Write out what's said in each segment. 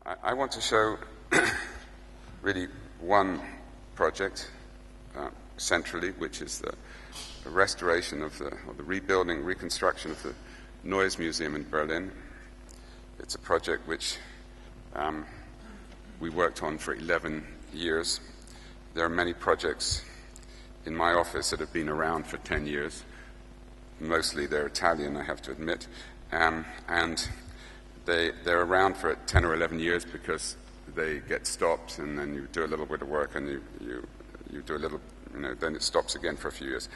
I want to show really one project centrally, which is the restoration of the rebuilding, reconstruction of the Neues Museum in Berlin. It's a project which we worked on for 11 years. There are many projects in my office that have been around for 10 years. Mostly they're Italian, I have to admit, and they're around for 10 or 11 years because they get stopped, and then you do a little bit of work, and you do a little, then it stops again for a few years.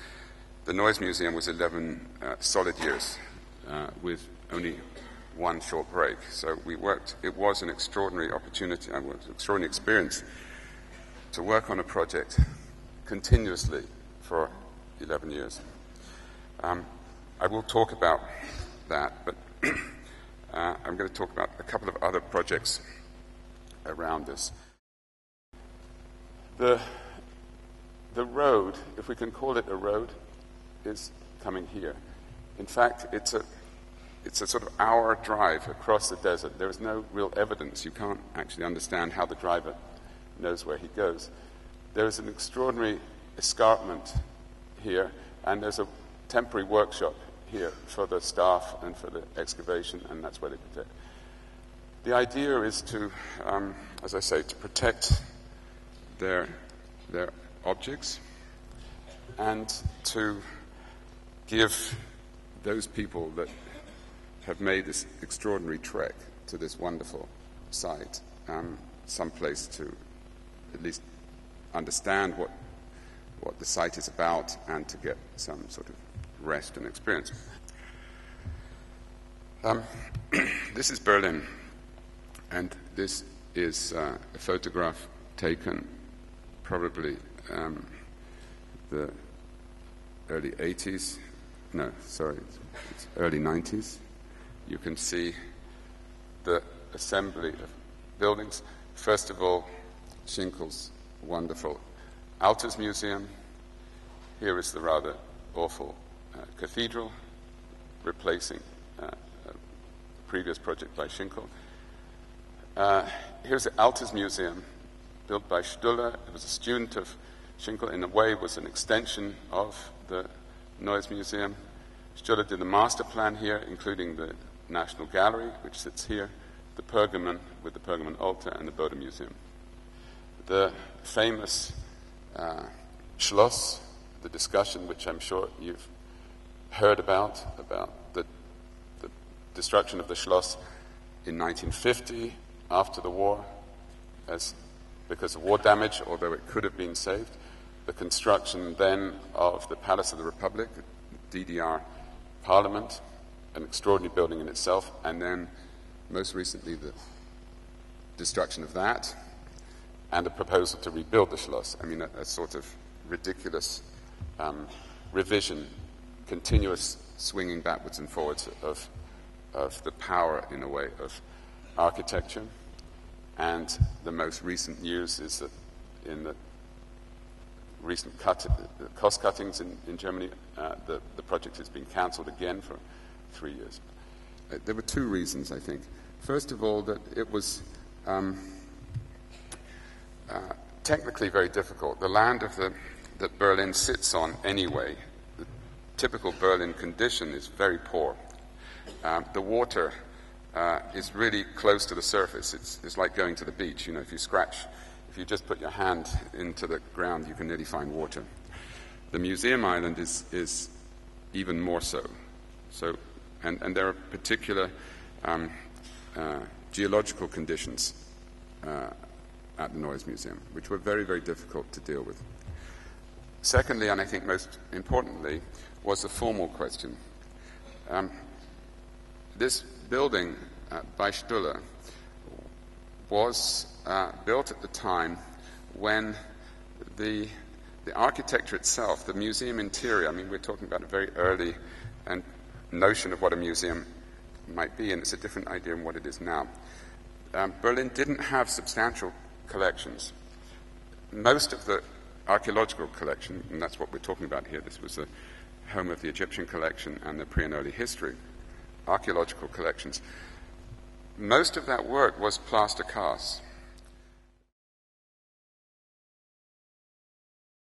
The Neues Museum was 11 solid years with only one short break. So we worked. It was an extraordinary opportunity, an extraordinary experience to work on a project continuously for 11 years. I will talk about that, but I'm going to talk about a couple of other projects around this. The road, if we can call it a road, is coming here. In fact, it's a sort of hour drive across the desert. There is no real evidence. You can't actually understand how the driver knows where he goes. There is an extraordinary escarpment here, and there's a temporary workshop here for the staff and for the excavation, and that's where they protect. The idea is to, as I say, to protect their objects and to give those people that have made this extraordinary trek to this wonderful site some place to at least understand what the site is about and to get some sort of rest and experience. This is Berlin, and this is a photograph taken probably the early 80s. No, sorry, it's early 90s. You can see the assembly of buildings. First of all, Schinkel's wonderful Altes Museum. Here is the rather awful cathedral, replacing a previous project by Schinkel. Here's the Altes Museum, built by Stuller. It was a student of Schinkel. In a way, was an extension of the Neues Museum. Stuller did the master plan here, including the National Gallery, which sits here, the Pergamon with the Pergamon altar, and the Bode Museum. The famous Schloss, the discussion which I'm sure you've heard about the destruction of the Schloss in 1950 after the war, because of war damage, although it could have been saved. The construction then of the Palace of the Republic, DDR Parliament, an extraordinary building in itself, and then most recently the destruction of that and a proposal to rebuild the Schloss. I mean, a sort of ridiculous revision, continuous swinging backwards and forwards of the power, in a way, of architecture. And the most recent news is that in the recent cost cuttings in Germany, the project has been cancelled again for 3 years. There were two reasons, I think. First of all, that it was technically very difficult. The land that Berlin sits on anyway, the typical Berlin condition is very poor. The water is really close to the surface. It's like going to the beach. If you just put your hand into the ground, you can nearly find water. The museum island is even more so. And there are particular geological conditions at the Neues Museum, which were very, very difficult to deal with. Secondly, and I think most importantly, was the formal question. This building by Stuller was built at the time when the architecture itself, the museum interior, I mean, we're talking about a very early notion of what a museum might be, and it's a different idea than what it is now. Berlin didn't have substantial collections. Most of the archaeological collection, and that's what we're talking about here, this was the home of the Egyptian collection and the pre and early history, archaeological collections, most of that work was plaster casts.